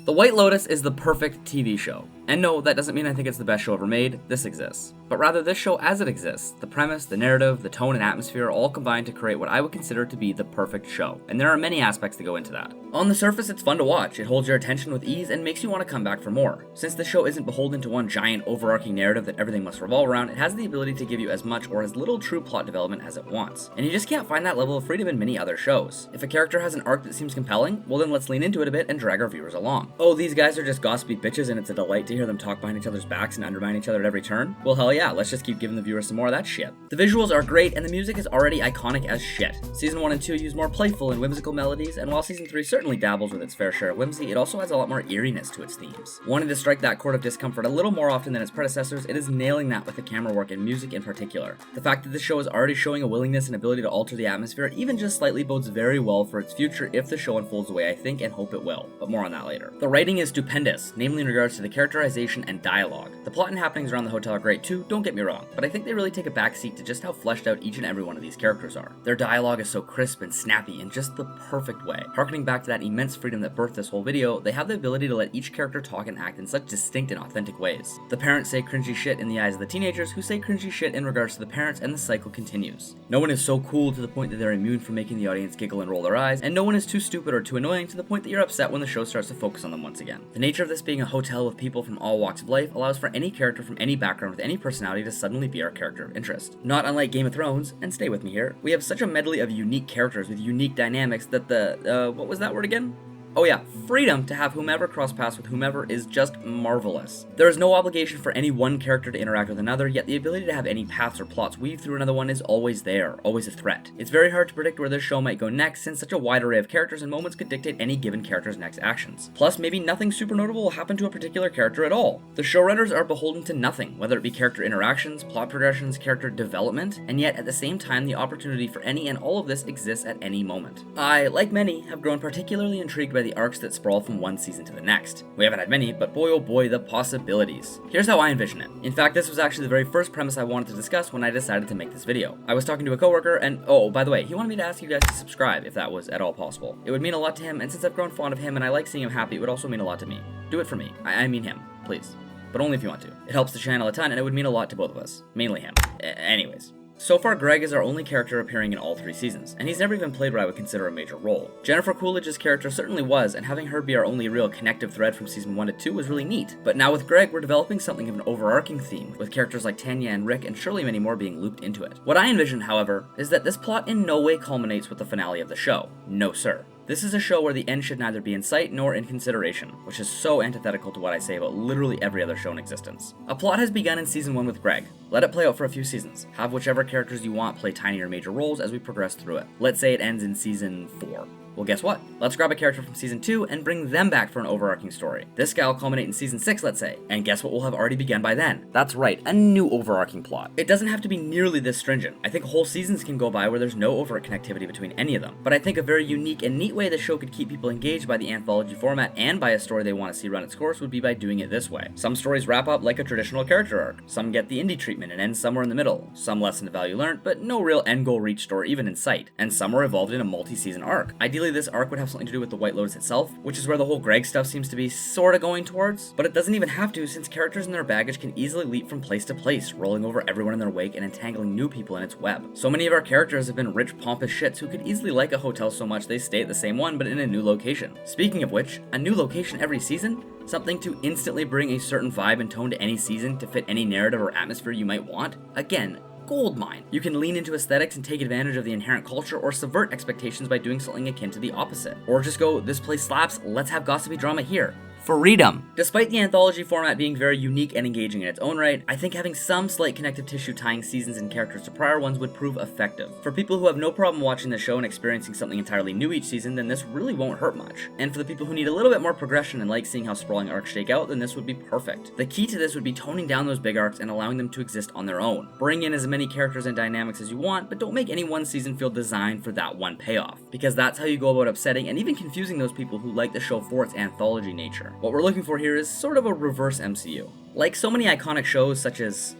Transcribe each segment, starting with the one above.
The White Lotus is the perfect TV show. And no, that doesn't mean I think it's the best show ever made, this exists. But rather this show as it exists, the premise, the narrative, the tone and atmosphere all combine to create what I would consider to be the perfect show. And there are many aspects that go into that. On the surface, it's fun to watch, it holds your attention with ease and makes you want to come back for more. Since the show isn't beholden to one giant overarching narrative that everything must revolve around, it has the ability to give you as much or as little true plot development as it wants. And you just can't find that level of freedom in many other shows. If a character has an arc that seems compelling, well then let's lean into it a bit and drag our viewers along. Oh, these guys are just gossipy bitches and it's a delight to hear them talk behind each other's backs and undermine each other at every turn? Well hell yeah, let's just keep giving the viewers some more of that shit. The visuals are great and the music is already iconic as shit. Season 1 and 2 use more playful and whimsical melodies, and while Season 3 certainly dabbles with its fair share of whimsy, it also has a lot more eeriness to its themes. Wanting to strike that chord of discomfort a little more often than its predecessors, it is nailing that with the camera work and music in particular. The fact that this show is already showing a willingness and ability to alter the atmosphere even just slightly bodes very well for its future if the show unfolds the way I think and hope it will, but more on that later. The writing is stupendous, namely in regards to the characterization and dialogue. The plot and happenings around the hotel are great too, don't get me wrong, but I think they really take a backseat to just how fleshed out each and every one of these characters are. Their dialogue is so crisp and snappy in just the perfect way. Harkening back to that immense freedom that birthed this whole video, they have the ability to let each character talk and act in such distinct and authentic ways. The parents say cringy shit in the eyes of the teenagers who say cringy shit in regards to the parents, and the cycle continues. No one is so cool to the point that they're immune from making the audience giggle and roll their eyes, and no one is too stupid or too annoying to the point that you're upset when the show starts to focus on them once again. The nature of this being a hotel with people from all walks of life allows for any character from any background with any personality to suddenly be our character of interest. Not unlike Game of Thrones, and stay with me here, we have such a medley of unique characters with unique dynamics that what was that word again? Oh yeah, freedom to have whomever cross paths with whomever is just marvelous. There is no obligation for any one character to interact with another, yet the ability to have any paths or plots weave through another one is always there, always a threat. It's very hard to predict where this show might go next, since such a wide array of characters and moments could dictate any given character's next actions. Plus, maybe nothing super notable will happen to a particular character at all. The showrunners are beholden to nothing, whether it be character interactions, plot progressions, character development, and yet at the same time the opportunity for any and all of this exists at any moment. I, like many, have grown particularly intrigued by the arcs that sprawl from one season to the next. We haven't had many, but boy oh boy, the possibilities. Here's how I envision it. In fact, this was actually the very first premise I wanted to discuss when I decided to make this video. I was talking to a coworker and, oh, by the way, he wanted me to ask you guys to subscribe if that was at all possible. It would mean a lot to him, and since I've grown fond of him and I like seeing him happy, it would also mean a lot to me. Do it for me. I mean him, please. But only if you want to. It helps the channel a ton and it would mean a lot to both of us. Mainly him. Anyways. So far, Greg is our only character appearing in all 3 seasons, and he's never even played what I would consider a major role. Jennifer Coolidge's character certainly was, and having her be our only real connective thread from season 1 to 2 was really neat. But now with Greg, we're developing something of an overarching theme, with characters like Tanya and Rick and surely many more being looped into it. What I envision, however, is that this plot in no way culminates with the finale of the show. No sir. This is a show where the end should neither be in sight nor in consideration, which is so antithetical to what I say about literally every other show in existence. A plot has begun in season 1 with Greg. Let it play out for a few seasons. Have whichever characters you want play tiny or major roles as we progress through it. Let's say it ends in season 4. Well, guess what? Let's grab a character from season 2 and bring them back for an overarching story. This guy will culminate in season 6, let's say, and guess what will have already begun by then? That's right, a new overarching plot. It doesn't have to be nearly this stringent. I think whole seasons can go by where there's no overt connectivity between any of them, but I think a very unique and neat way the show could keep people engaged by the anthology format and by a story they want to see run its course would be by doing it this way. Some stories wrap up like a traditional character arc, some get the indie treatment and end somewhere in the middle, some lessen the value learned, but no real end goal reached or even in sight, and some are evolved in a multi-season arc. Ideally, this arc would have something to do with the White Lotus itself, which is where the whole Greg stuff seems to be sorta going towards, but it doesn't even have to, since characters and their baggage can easily leap from place to place, rolling over everyone in their wake and entangling new people in its web. So many of our characters have been rich, pompous shits who could easily like a hotel so much they stay at the same one but in a new location. Speaking of which, a new location every season? Something to instantly bring a certain vibe and tone to any season to fit any narrative or atmosphere you might want? Again, goldmine. You can lean into aesthetics and take advantage of the inherent culture, or subvert expectations by doing something akin to the opposite. Or just go, this place slaps, let's have gossipy drama here. Freedom. Despite the anthology format being very unique and engaging in its own right, I think having some slight connective tissue tying seasons and characters to prior ones would prove effective. For people who have no problem watching the show and experiencing something entirely new each season, then this really won't hurt much. And for the people who need a little bit more progression and like seeing how sprawling arcs shake out, then this would be perfect. The key to this would be toning down those big arcs and allowing them to exist on their own. Bring in as many characters and dynamics as you want, but don't make any one season feel designed for that one payoff, because that's how you go about upsetting and even confusing those people who like the show for its anthology nature. What we're looking for here is sort of a reverse MCU. Like so many iconic shows such as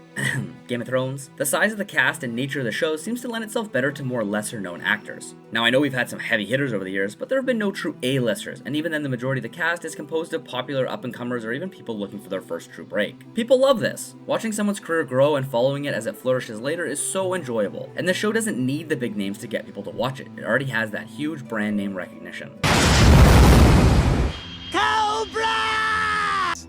Game of Thrones, the size of the cast and nature of the show seems to lend itself better to more lesser known actors. Now I know we've had some heavy hitters over the years, but there have been no true A-listers, and even then the majority of the cast is composed of popular up-and-comers or even people looking for their first true break. People love this. Watching someone's career grow and following it as it flourishes later is so enjoyable, and the show doesn't need the big names to get people to watch it. It already has that huge brand name recognition.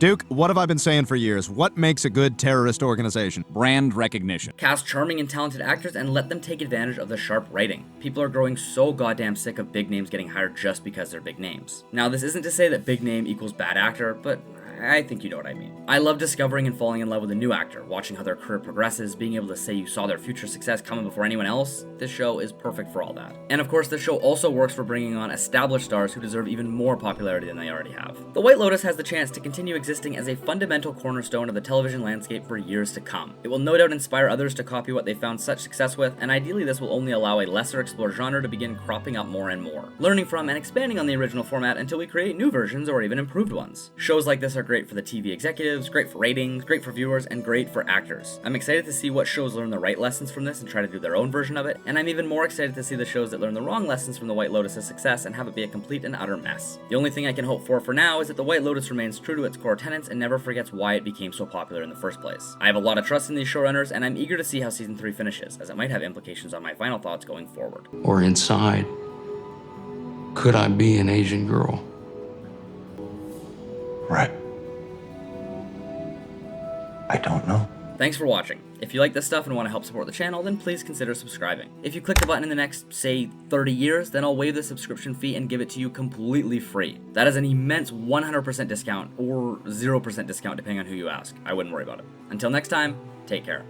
Duke, what have I been saying for years? What makes a good terrorist organization? Brand recognition. Cast charming and talented actors and let them take advantage of the sharp writing. People are growing so goddamn sick of big names getting hired just because they're big names. Now, this isn't to say that big name equals bad actor, but I think you know what I mean. I love discovering and falling in love with a new actor, watching how their career progresses, being able to say you saw their future success coming before anyone else. This show is perfect for all that. And of course, this show also works for bringing on established stars who deserve even more popularity than they already have. The White Lotus has the chance to continue existing as a fundamental cornerstone of the television landscape for years to come. It will no doubt inspire others to copy what they found such success with, and ideally this will only allow a lesser explored genre to begin cropping up more and more, learning from and expanding on the original format until we create new versions or even improved ones. Shows like this are great for the TV executives, great for ratings, great for viewers, and great for actors. I'm excited to see what shows learn the right lessons from this and try to do their own version of it, and I'm even more excited to see the shows that learn the wrong lessons from the White Lotus's success and have it be a complete and utter mess. The only thing I can hope for now is that the White Lotus remains true to its core tenets and never forgets why it became so popular in the first place. I have a lot of trust in these showrunners, and I'm eager to see how season 3 finishes, as it might have implications on my final thoughts going forward. Or inside, could I be an Asian girl? Right. I don't know. Thanks for watching. If you like this stuff and want to help support the channel, then please consider subscribing. If you click the button in the next, say, 30 years, then I'll waive the subscription fee and give it to you completely free. That is an immense 100% discount, or 0% discount depending on who you ask. I wouldn't worry about it. Until next time, take care.